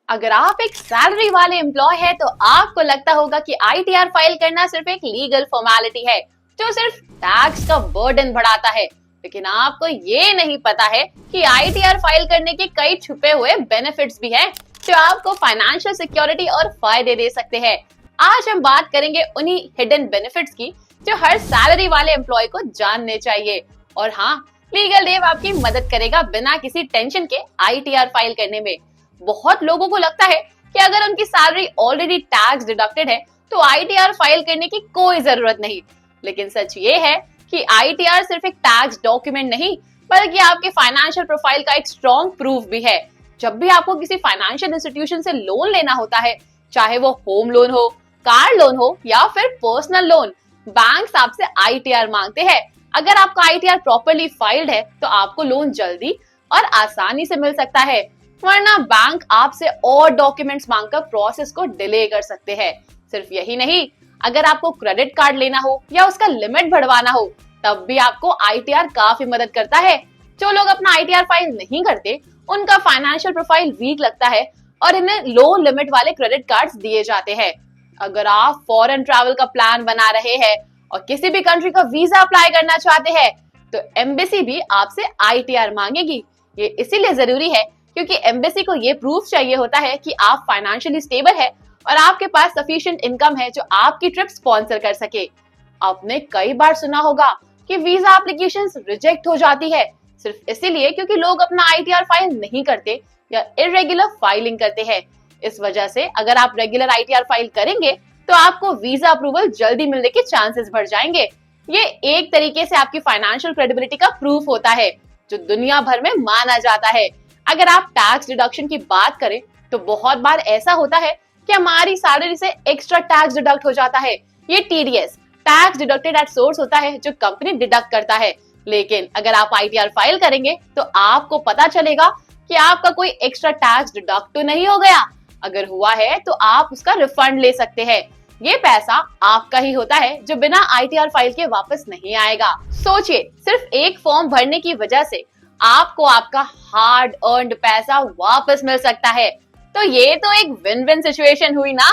अगर आप एक सैलरी वाले एम्प्लॉय है तो आपको लगता होगा कि आईटीआर फाइल करना सिर्फ एक लीगल फॉर्मेलिटी है जो सिर्फ टैक्स का बर्डन बढ़ाता है। लेकिन आपको ये नहीं पता है कि आईटीआर फाइल करने के कई छुपे हुए बेनिफिट्स भी हैं जो आपको फाइनेंशियल सिक्योरिटी और फायदे दे सकते हैं। आज हम बात करेंगे उन्हीं हिडन बेनिफिट्स की जो हर सैलरी वाले एम्प्लॉय को जानने चाहिए। और हाँ, लीगल देव आपकी मदद करेगा बिना किसी टेंशन के आईटीआर फाइल करने में। बहुत लोगों को लगता है कि अगर उनकी सैलरी ऑलरेडी टैक्स डिडक्टेड है तो आईटीआर फाइल करने की कोई जरूरत नहीं। लेकिन सच ये है कि आईटीआर सिर्फ एक टैक्स डॉक्यूमेंट नहीं बल्कि आपके फाइनेंशियल प्रोफाइल का एक स्ट्रॉन्ग प्रूफ भी है। जब भी आपको किसी फाइनेंशियल इंस्टीट्यूशन से लोन लेना होता है, चाहे वो होम लोन हो, कार लोन हो या फिर पर्सनल लोन, बैंक आपसे आईटीआर मांगते हैं। अगर आपका आईटीआर प्रॉपर्ली फाइल्ड है तो आपको लोन जल्दी और आसानी से मिल सकता है, वरना बैंक आपसे और डॉक्यूमेंट्स मांगकर प्रोसेस को डिले कर सकते हैं। सिर्फ यही नहीं, अगर आपको क्रेडिट कार्ड लेना हो या उसका लिमिट बढ़वाना हो तब भी आपको आईटीआर काफी मदद करता है। जो लोग अपना आईटीआर फाइल नहीं करते उनका फाइनेंशियल प्रोफाइल वीक लगता है और इन्हें लो लिमिट वाले क्रेडिट कार्ड्स दिए जाते हैं। अगर आप फॉरेन ट्रैवल का प्लान बना रहे हैं और किसी भी कंट्री का वीजा अप्लाई करना चाहते हैं तो एम्बेसी भी आपसे आईटीआर मांगेगी। ये इसीलिए जरूरी है क्योंकि एम्बेसी को ये प्रूफ चाहिए होता है कि आप फाइनेंशियली स्टेबल है और आपके पास सफिशिएंट इनकम है जो आपकी ट्रिप स्पॉन्सर कर सके। आपने कई बार सुना होगा कि वीजा एप्लीकेशंस रिजेक्ट हो जाती है सिर्फ इसीलिए क्योंकि लोग अपना आईटीआर फाइल नहीं करते या इरेगुलर फाइलिंग करते हैं। इस वजह से अगर आप रेगुलर आईटीआर फाइल करेंगे तो आपको वीजा अप्रूवल जल्दी मिलने के चांसेस बढ़ जाएंगे। ये एक तरीके से आपकी फाइनेंशियल क्रेडिबिलिटी का प्रूफ होता है जो दुनिया भर में माना जाता है। अगर आप टैक्स डिडक्शन की बात करें तो बहुत बार ऐसा होता है कि हमारी सैलरी से एक्स्ट्रा टैक्स डिडक्ट हो जाता है। ये TDS, tax deducted at source होता है जो कंपनी डिडक्ट करता है। लेकिन अगर आप आईटीआर फाइल करेंगे तो आपको पता चलेगा कि आपका कोई एक्स्ट्रा टैक्स डिडक्ट तो नहीं हो गया। अगर हुआ है तो आप उसका रिफंड ले सकते हैं। ये पैसा आपका ही होता है जो बिना आईटीआर फाइल के वापस नहीं आएगा। सोचिए, सिर्फ एक फॉर्म भरने की वजह से आपको आपका हार्ड अर्न्ड पैसा वापस मिल सकता है। तो ये तो एक विन विन सिचुएशन हुई ना।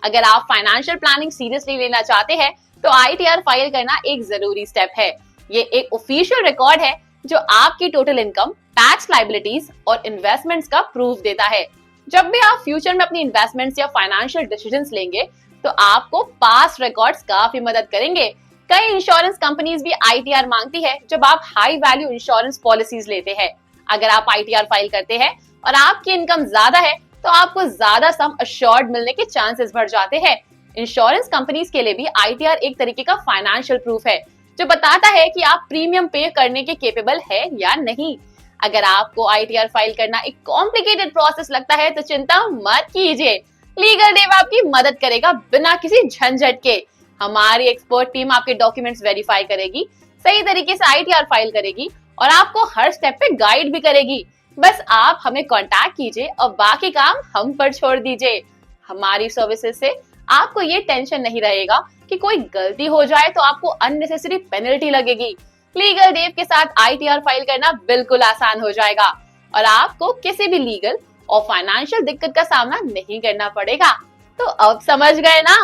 अगर आप फाइनेंशियल प्लानिंग सीरियसली लेना चाहते हैं तो आईटीआर फाइल करना एक जरूरी स्टेप है। ये एक ऑफिशियल रिकॉर्ड है जो आपकी टोटल इनकम, टैक्स लायबिलिटीज और इन्वेस्टमेंट्स का प्रूफ देता है। जब भी आप फ्यूचर में अपनी इन्वेस्टमेंट्स या फाइनेंशियल डिसीजंस लेंगे तो आपको पास्ट रिकॉर्ड्स काफी मदद करेंगे। कई इंश्योरेंस कंपनीज भी आईटीआर मांगती है जब आप हाई वैल्यू इंश्योरेंस पॉलिसीज लेते हैं। अगर आप आईटीआर फाइल करते हैं और आपकी इनकम ज्यादा है तो आपको ज्यादा सम अश्योर्ड मिलने के चांसेस बढ़ जाते हैं। इंश्योरेंस कंपनीज के लिए भी आईटीआर एक तरीके का फाइनेंशियल प्रूफ है जो बताता है कि आप प्रीमियम पे करने के केपेबल है या नहीं। अगर आपको आईटीआर फाइल करना एक कॉम्प्लिकेटेड प्रोसेस लगता है तो चिंता मत कीजिए, लीगल देव आपकी मदद करेगा बिना किसी झंझट के। हमारी एक्सपर्ट टीम आपके डॉक्यूमेंट्स वेरीफाई करेगी, सही तरीके से आईटीआर फाइल करेगी और आपको हर स्टेप पे गाइड भी करेगी। बस आप हमें कांटेक्ट कीजिए और बाकी काम हम पर छोड़ दीजिए। हमारी सर्विसेज से आपको ये टेंशन नहीं रहेगा कि कोई गलती हो जाए तो आपको अननेसेसरी पेनल्टी लगेगी। लीगल देव के साथ आईटीआर फाइल करना बिल्कुल आसान हो जाएगा और आपको किसी भी लीगल और फाइनेंशियल दिक्कत का सामना नहीं करना पड़ेगा। तो अब समझ गए ना,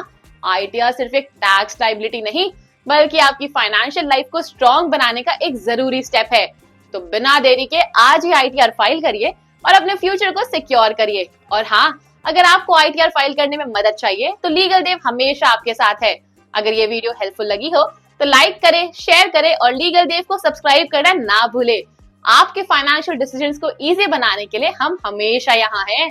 आईटीआर सिर्फ एक टैक्स लायबिलिटी नहीं बल्कि आपकी फाइनेंशियल लाइफ को स्ट्रॉन्ग बनाने का एक जरूरी स्टेप है। तो बिना देरी के आज ही आईटीआर फाइल करिए और अपने फ्यूचर को सिक्योर करिए। और हाँ, अगर आपको आईटीआर फाइल करने में मदद चाहिए तो लीगल देव हमेशा आपके साथ है। अगर ये वीडियो हेल्पफुल लगी हो तो लाइक करें, शेयर करें और लीगल देव को सब्सक्राइब करना ना भूले। आपके फाइनेंशियल डिसीजंस को इजी बनाने के लिए हम हमेशा यहाँ हैं।